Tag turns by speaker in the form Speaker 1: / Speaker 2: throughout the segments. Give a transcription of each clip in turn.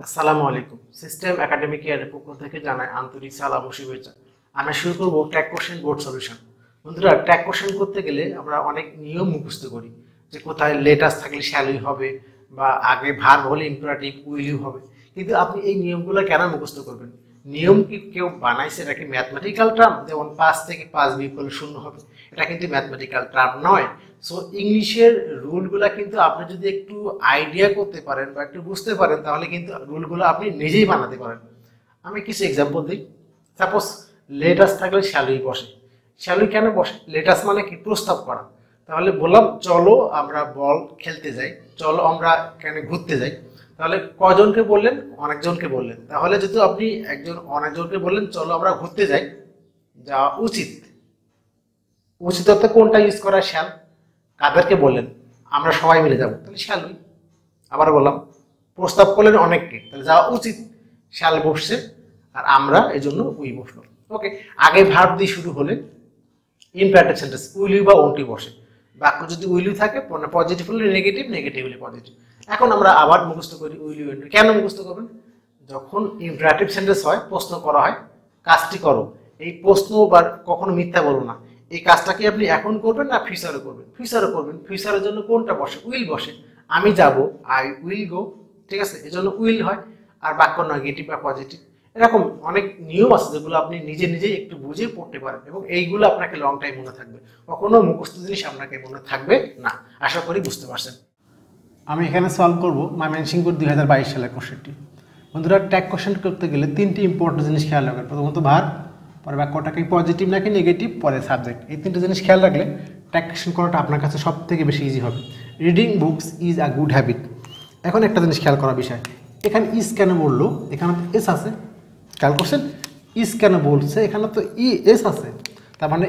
Speaker 1: আসসালামু আলাইকুম। System academic ইয়ারের পক্ষ থেকে জানাই আন্তরিক সালাম ও শুভেচ্ছা। আমরা শুরু করব ট্যাগ কোশ্চেন বোর্ড সলিউশন। বন্ধুরা, ট্যাগ কোশ্চেন করতে গেলে আমরা অনেক নিয়ম মুখস্থ করি, যে কোথায় লেটাস থাকলে শ্যালই হবে বা আগে ভার্ব হলে ইম্পারেটিভ উইল হবে। কিন্তু আপনি এই নিয়মগুলো কেন মুখস্থ করবেন? নিয়ম কি কেউ বানাইছে? এটা কি ম্যাথমেটিক্যাল টার্ম? যেমন 5 থেকে 5 বিয়োগ করলে 0 হবে, এটা কিন্তু ম্যাথমেটিক্যাল টার্ম নয়। সো ইংলিশের রুলগুলা কিন্তু আপনি যদি একটু আইডিয়া করতে পারেন বা একটু বুঝতে পারেন, তাহলে কিন্তু রুলগুলো আপনি নিজেই বানাতে পারেন। আমি কিছু এক্সাম্পল দিই। সাপোজ লেটাস থাকলে শ্যালই বসে। শ্যালই কেন বসে? লেটাস মানে কি? প্রস্তাব করা। তাহলে বললাম চলো আমরা বল খেলতে যাই, চলো আমরা কেন ঘুরতে যাই। তাহলে কয়জনকে বললেন? অনেকজনকে বললেন। তাহলে যেহেতু আপনি অনেকজনকে বললেন চলো আমরা ঘুরতে যাই, যাওয়া উচিত। উচিত অর্থে কোনটা ইউজ করা? শ্যাল। কাদেরকে বললেন? আমরা সবাই মিলে যাবো, তাহলে শ্যালই। আবার বললাম প্রস্তাব করলেন অনেককে, তাহলে যাওয়া উচিত, শ্যাল বসছে, আর আমরা এই জন্য উই বসলো। ওকে, আগে ভার্ব দিয়ে শুরু হলে ইমপ্যারেটিভ সেন্টেন্স উইল ইউ বা ওন্ট ইউ বসে। বাক্য যদি উইল ইউ থাকে, পজিটিভ হলে নেগেটিভ, নেগেটিভ হলে পজিটিভ। এখন আমরা আবার মুখস্থ করি উইল ইউ ওন্ট ইউ। কেন মুখস্থ করবেন? যখন ইমপ্যারেটিভ সেন্টেন্স হয়, প্রশ্ন করা হয় কাজটি করো, এই প্রশ্ন বা কখনো মিথ্যা বলো না। এই কাজটা কি আপনি এখন করবেন না ফিউচারে করবেন? ফিউচারে করবেন। ফিউচারের জন্য কোনটা বসে? উইল বসে। আমি যাব, আই উইল গো, ঠিক আছে, এই জন্য উইল হয়। আর বাক্য নেগেটিভ বা পজিটিভ। এরকম অনেক নিয়ম আছে যেগুলো আপনি নিজে নিজেই একটু বুঝে পড়তে পারেন, এবং এইগুলো আপনাকে লং টাইম মনে থাকবে। কখনো মুখস্থ জিনিস আপনাকে মনে থাকবে না। আশা করি বুঝতে পারছেন।
Speaker 2: আমি এখানে সলভ করব ময়মনসিংহ 2022 সালের কোশ্চেনটি। বন্ধুরা, ট্যাগ কোশ্চেন করতে গেলে তিনটি ইম্পর্টেন্ট জিনিস খেয়াল রাখবেন। প্রথমত ভার্ব, পরে বাক্যটা কি পজিটিভ নাকি নেগেটিভ, পরে সাবজেক্ট। এই তিনটে জিনিস খেয়াল রাখলে ট্যাগ কোশ্চেন করাটা আপনার কাছে সব থেকে বেশি ইজি হবে। Reading books is a good habit. এখন একটা জিনিস খেয়াল করার বিষয়, এখানে ইজ কেন বললো? এখানে তো এস আছে। খেয়াল করছেন ইজ কেন বলছে? এখানে তো এস আছে। তার মানে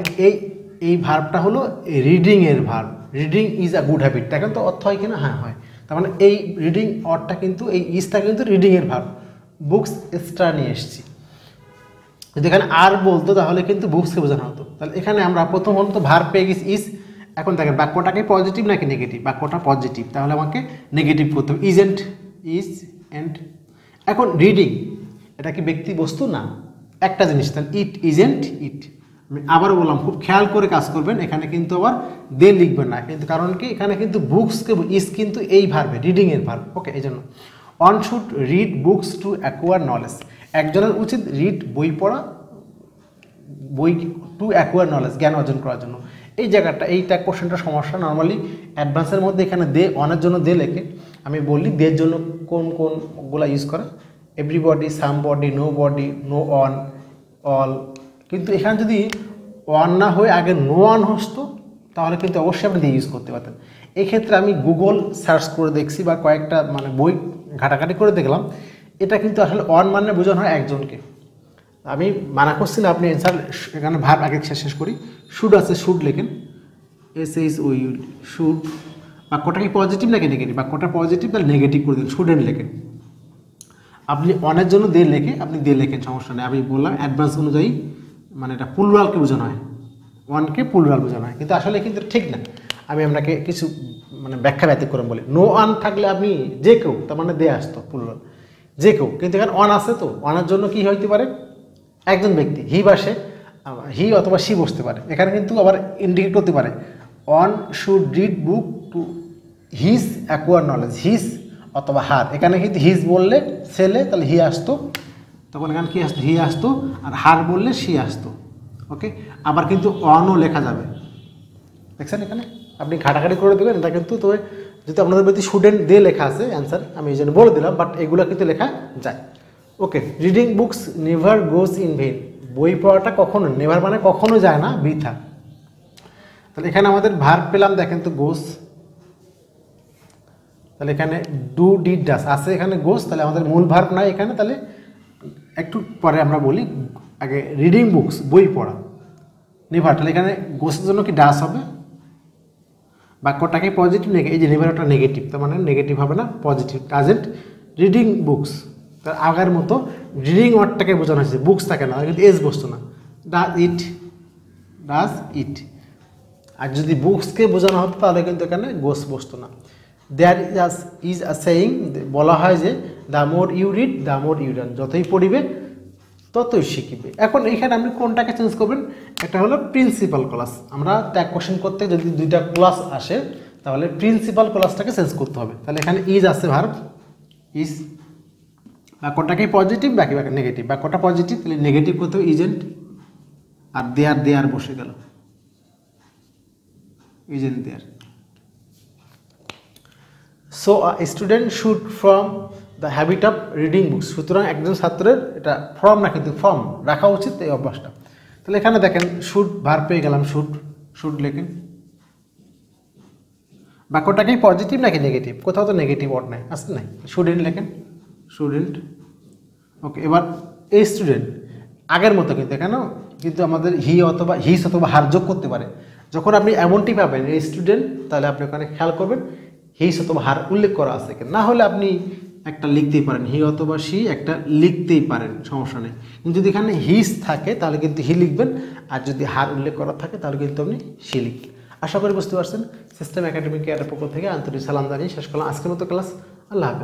Speaker 2: এই ভার্বটা হলো রিডিংয়ের verb. Reading is a good habit. এখন তো অর্থ হয় কিনা? হ্যাঁ হয়। তার মানে এই রিডিং অর্থটা কিন্তু, এই ইজটা কিন্তু রিডিংয়ের ভার্ব। বুকস এক্সট্রা নিয়ে এসেছি। যদি এখানে আর বলতো তাহলে কিন্তু বুকসকে বোঝানো হতো। তাহলে এখানে আমরা প্রথমত ভার্ব পেয়ে গেছি ইজ। এখন দেখেন বাক্যটাকে পজিটিভ নাকি নেগেটিভ? বাক্যটা পজিটিভ, তাহলে আমাকে নেগেটিভ করতে হবে। Isn't, is and. এখন রিডিং, এটা কি ব্যক্তি বস্তু? না, একটা জিনিস। তাহলে ইট ইজেন্ট ইট। আমি আবারও বললাম, খুব খেয়াল করে কাজ করবেন। এখানে কিন্তু আবার দে লিখবেন না, কিন্তু কারণ কি এখানে কিন্তু বুকসকে ইজ কিন্তু এই ভার্বে, রিডিংয়ের ভার্ব। ওকে, এই জন্য one should read books to acquire knowledge. একজনের উচিত রিড, বই পড়া, বই টু অ্যাকোয়ার নলেজ, জ্ঞান অর্জন করার জন্য। এই জায়গাটা, এই ট্যাগ কোশ্চেনটার সমস্যা নর্মালি অ্যাডভান্সের মধ্যে এখানে দে, অনের জন্য দে লেখে। আমি বলি দের জন্য কোনগুলো ইউজ করে? Everybody, somebody, nobody, no one, all. কিন্তু এখানে যদি ওয়ান না হয়ে আগে নো অন হসতো, তাহলে কিন্তু অবশ্যই আপনি দিয়ে ইউজ করতে পারতেন। এই ক্ষেত্রে আমি গুগল সার্চ করে দেখছি বা কয়েকটা বই ঘাটাঘাটি করে দেখলাম, এটা কিন্তু আসলে অন মানে বোঝানো হয় একজনকে। আমি মানা করছি না, আপনি অ্যান্সার এখানে ভার্ব আগে শেষ করি। শুড আছে, শুড লেখেন, S H O U, should. বাক্যটা কি পজিটিভ নাকি নেগেটিভ? বাক্যটা পজিটিভ, তাহলে নেগেটিভ করে দিন, শুডেন্ট লেখেন। আপনি অনের জন্য দে লেখে, আপনি দে লেখেন, সমস্যা নেই। আমি বললাম অ্যাডভান্স অনুযায়ী এটা প্লুরালকে বোঝানো হয়, ওয়ানকে প্লুরাল বোঝানো হয়, কিন্তু আসলে কিন্তু ঠিক না। আমি আপনাকে কিছু ব্যাখ্যা ব্যতিক্রম বলি। নো অন থাকলে আপনি যে কেউ, তার মানে দে আসতো প্লুরাল, যে কেউ। কিন্তু এখানে অন আছে, তো অনের জন্য কি হইতে পারে? একজন ব্যক্তি, হি বা সে, হি অথবা সি বসতে পারে। এখানে কিন্তু আবার ইন্ডিকেট করতে পারে one should read book to his acquire knowledge, his অথবা হার। এখানে কিন্তু হিজ বললে ছেলে, তাহলে হি আসতো, তখন এখানে কি আসতো? হি আসতো। আর হার বললে সি আসতো। ওকে, আবার কিন্তু অনও লেখা যাবে, দেখছেন? এখানে আপনি ঘাটাঘাটি করে দেবেন। এটা কিন্তু তবে যদি আপনাদের প্রতি স্টুডেন্ট দিয়ে লেখা আছে অ্যান্সার, আমি এই জন্য বলে দিলাম, বাট এগুলো কিন্তু লেখা যায়। Okay, reading books never goes in vain. বই পড়াটা কখনো, নেভার মানে কখনো যায় না, বৃথা। তাহলে এখানে আমাদের ভার্ব পেলাম, দেখেন তো গোস। তাহলে এখানে ডু, ডিড, ডাস আছে, এখানে গোস। তাহলে আমাদের মূল ভার্ব নাই এখানে, তাহলে একটু পরে আমরা বলি। আগে রিডিং বুকস, বই পড়া, নেভার। তাহলে এখানে গোসের জন্য কি ডাস হবে? বাক্যটাকে পজিটিভ, এই যে নেভারটা নেগেটিভ, তার মানে নেগেটিভ হবে না, পজিটিভ। ডাজেন্ট রিডিং বুকস, তার আগের মতো রিডিং ওয়ার্ডটাকে বোঝানো হয়েছে, বুকস থাকে না, কিন্তু এজ বসতো না। Does it, does it. আর যদি বুকসকে বোঝানো হতো তাহলে কিন্তু এখানে গোস বসতো না। দেয়ার ইজ আ সেইং, বলা হয় যে the more you read the more you learn, যতই পড়িবে ততই শিখিবে। এখন এইখানে আপনি কোনটাকে চেঞ্জ করবেন, একটা হলো প্রিন্সিপাল ক্লাস। আমরা ট্যাগ কোশ্চেন করতে যদি দুইটা ক্লাস আসে তাহলে প্রিন্সিপাল ক্লাসটাকে চেঞ্জ করতে হবে। তাহলে এখানে ইজ আছে ভার্ব ইজ, বাক্যটাকে পজিটিভ বাকি বাকি নেগেটিভ, বাক্যটা পজিটিভ তাহলে নেগেটিভ করতে হবে ইজেন্ট, আর দেয়ার বসে গেল isn't there. So a student should form the habit of reading books, সুতরাং একজন ছাত্রের এটা ফ্রম না কিন্তু ফর্ম রাখা উচিত এই অভ্যাসটা। তাহলে এখানে দেখেন শুড ভার্ব পেয়ে গেলাম, শুড লেখেন, বাক্যটাকেই পজিটিভ নাকি নেগেটিভ, কোথাও তো নেগেটিভ ওয়ার্ড নাই, আসছে নাই, স্টুডেন্ট লেখেন স্টুডেন্ট। ওকে, এবার এই স্টুডেন্ট আগের মতো কিন্তু এখানেও কিন্তু আমাদের হি অথবা হিস অথবা হার যোগ করতে পারে। যখন আপনি এমনটি পাবেন এই স্টুডেন্ট, তাহলে আপনি ওখানে খেয়াল করবেন হিস অথবা হার উল্লেখ করা আছে কিনা, না হলে আপনি একটা লিখতেই পারেন, হি অথবা সি একটা লিখতেই পারেন, সমস্যা নেই। কিন্তু যদি এখানে হিস থাকে তাহলে কিন্তু হি লিখবেন, আর যদি হার উল্লেখ করা থাকে তাহলে কিন্তু আপনি সি লিখবেন। আশা করি বুঝতে পারছেন। সিস্টেম একাডেমি কেয়ারের পক্ষ থেকে আন্তরিক সালাম জানিয়ে শেষ করলাম আজকের মতো ক্লাস। আল্লাহ হাফেজ।